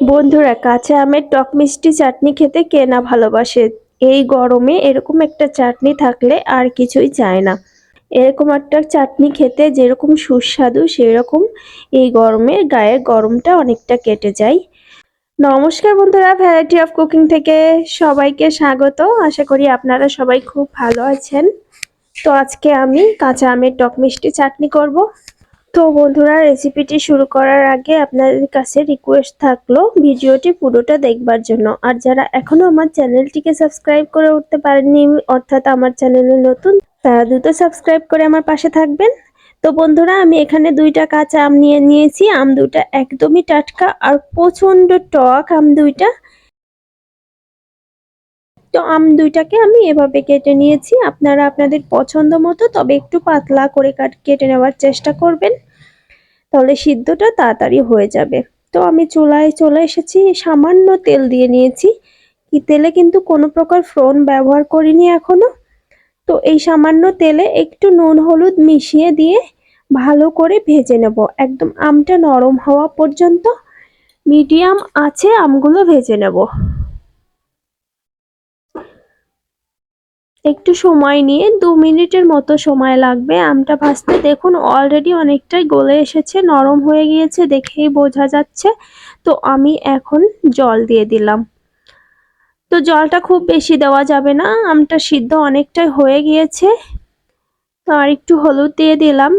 বন্ধুরা, কাঁচা আমের টক মিষ্টি চাটনি খেতে কে না ভালোবাসে। এই গরমে এরকম একটা চাটনি থাকলে আর কিছুই চায় না। এরকম একটা চাটনি খেতে যেরকম সুস্বাদু, সেরকম এই গরমে গায়ের গরমটা অনেকটা কেটে যায়। নমস্কার বন্ধুরা, ভ্যারাইটি অফ কুকিং থেকে সবাইকে স্বাগত। আশা করি আপনারা সবাই খুব ভালো আছেন। তো আজকে আমি কাঁচা আমের টক মিষ্টি চাটনি করব। তো বন্ধুরা, রেসিপিটি শুরু করার আগে আপনাদের কাছে রিকোয়েস্ট থাকলো ভিডিওটি পুরোটা দেখবার জন্য। আর যারা এখনো আমার চ্যানেলটিকে সাবস্ক্রাইব করে উঠতে পারেননি, অর্থাৎ আমার চ্যানেলে নতুন, তারা দ্রুত সাবস্ক্রাইব করে আমার পাশে থাকবেন। তো বন্ধুরা, আমি এখানে 2টা কাঁচা আম নিয়ে নিয়েছি। আম 2টা একদমই টাটকা আর প্রচন্ড টক আম 2টা। তো আম 2টাকে আমি এভাবে কেটে নিয়েছি। আপনারা আপনাদের পছন্দ মতো, তবে একটু পাতলা করে কেটে নেওয়ার চেষ্টা করবেন, তাহলে সিদ্ধটা তাড়াতাড়ি হয়ে যাবে। তো আমি চুলায় চলে এসেছি, সামান্য তেল দিয়ে নিয়েছি। এই তেলে কিন্তু কোনো প্রকার ফোড়ন ব্যবহার করিনি এখনো। তো এই সামান্য তেলে একটু নুন হলুদ মিশিয়ে দিয়ে ভালো করে ভেজে নেব, একদম আমটা নরম হওয়া পর্যন্ত মিডিয়াম আঁচে আমগুলো ভেজে নেব। একটু সময় নিয়ে 2 মিনিটের মতো সময় লাগবে আমটা ভাজতে। দেখুন অলরেডি অনেকটাই গলে এসেছে, নরম হয়ে গিয়েছে, দেখেই বোঝা যাচ্ছে। তো আমি এখন জল দিয়ে দিলাম। তো জলটা খুব বেশি দেওয়া যাবে না, আমটা সিদ্ধ অনেকটাই হয়ে গিয়েছে। তো আর একটু হলুদ দিয়ে দিলাম,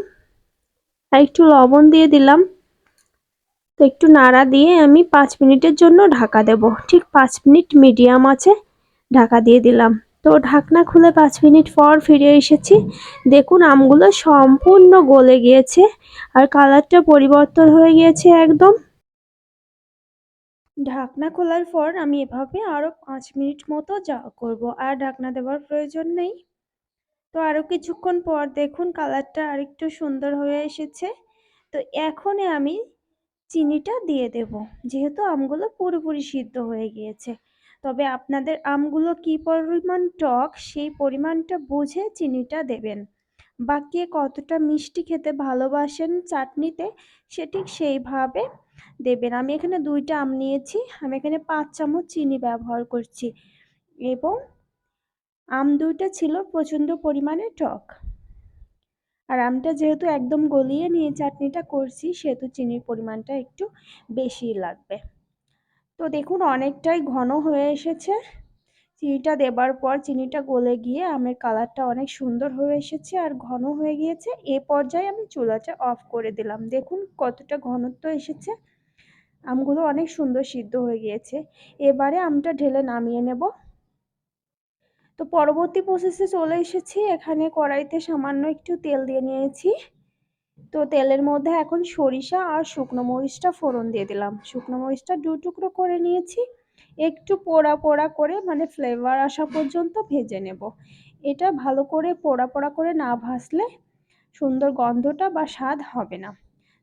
আর একটু লবণ দিয়ে দিলাম। তো একটু নাড়া দিয়ে আমি 5 মিনিটের জন্য ঢাকা দেব। ঠিক 5 মিনিট মিডিয়াম আছে ঢাকা দিয়ে দিলাম। তো ঢাকনা খুলে 5 মিনিট পর ফিরে এসেছি। দেখুন আমগুলো সম্পূর্ণ গলে গিয়েছে আর কালারটা পরিবর্তন হয়ে গিয়েছে একদম। ঢাকনা খোলার পর আমি এভাবে আরো 5 মিনিট মতো জাল করব, আর ঢাকনা দেওয়ার প্রয়োজন নেই। তো আরো কিছুক্ষণ পর দেখুন কালারটা আরেকটু সুন্দর হয়ে এসেছে। তো এখন আমি চিনিটা দিয়ে দেব, যেহেতু আমগুলো পুরোপুরি সিদ্ধ হয়ে গিয়েছে। তবে আপনাদের আমগুলো কি পরিমাণ টক, সেই পরিমাণটা বুঝে চিনিটা দেবেন। বা কে কতটা মিষ্টি খেতে ভালোবাসেন চাটনিতে, সেটি সেইভাবে দেবেন। আমি এখানে 2টা আম নিয়েছি, আমি এখানে 5 চামচ চিনি ব্যবহার করছি, এবং আম 2টা ছিল প্রচণ্ড পরিমাণে টক। আর আমটা যেহেতু একদম গলিয়ে নিয়ে চাটনিটা করছি, সেহেতু চিনির পরিমাণটা একটু বেশি লাগবে। তো দেখুন অনেকটাই ঘন হয়ে এসেছে। চিনিটা দেবার পর চিনিটা গলে গিয়ে আমের কালারটা অনেক সুন্দর হয়ে এসেছে আর ঘন হয়ে গিয়েছে। এ পর্যায়ে আমি চুলাটা অফ করে দিলাম। দেখুন কতটা ঘনত্ব এসেছে, আমগুলো অনেক সুন্দর সিদ্ধ হয়ে গিয়েছে। এবারে আমটা ঢেলে নামিয়ে নেব। তো পরবর্তী প্রসেসে চলে এসেছি। এখানে কড়াইতে সামান্য একটু তেল দিয়ে নিয়েছি। তো তেলের মধ্যে এখন সরিষা আর শুকনো মরিচটা ফোড়ন দিয়ে দিলাম। শুকনো মরিচটা 2 টুকরো করে নিয়েছি। একটু পোড়া পোড়া করে, মানে ফ্লেভার আসা পর্যন্ত ভেজে নেব। এটা ভালো করে পোড়া পোড়া করে না ভাজলে সুন্দর গন্ধটা বা স্বাদ হবে না।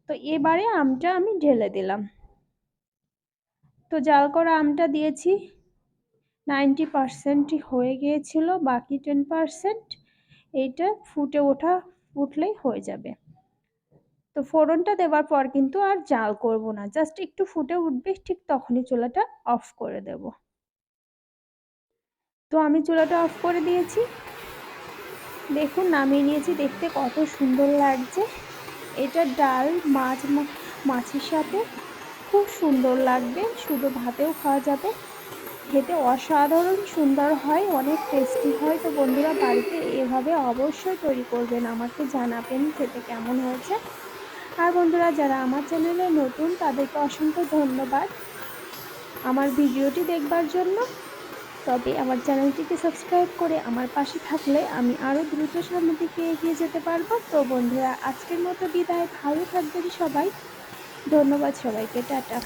তো এবারে আমটা আমি ঢেলে দিলাম। তো জাল করা আমটা দিয়েছি, 90% হয়ে গিয়েছিল, বাকি 10% এইটা ফুটলেই হয়ে যাবে। তো ফোড়নটা দেওয়ার পর কিন্তু আর জাল করব না, জাস্ট একটু ফুটে উঠবে, ঠিক তখনই চুলাটা অফ করে দেব। তো আমি চুলাটা অফ করে দিয়েছি। দেখুন নামিয়ে নিয়েছি, দেখতে কত সুন্দর লাগছে। এটা ডাল মাছের সাথে খুব সুন্দর লাগবে, শুধু ভাতেও খাওয়া যাবে। খেতে অসাধারণ সুন্দর হয়, অনেক টেস্টি হয়। তো বন্ধুরা, বাড়িতে এভাবে অবশ্যই তৈরি করবেন, আমাকে জানাবেন খেতে কেমন হয়েছে। আর বন্ধুরা, যারা আমার চ্যানেলে নতুন, তাদেরকে অসংখ্য ধন্যবাদ আমার ভিডিওটি দেখবার জন্য। তবে আমার চ্যানেলটিকে সাবস্ক্রাইব করে আমার পাশে থাকলে আমি আরও দ্রুত সামনের দিকে এগিয়ে যেতে পারবো। তো বন্ধুরা, আজকের মতো বিদায়, ভালো থাকবেন সবাই। ধন্যবাদ সবাইকে, টাটা।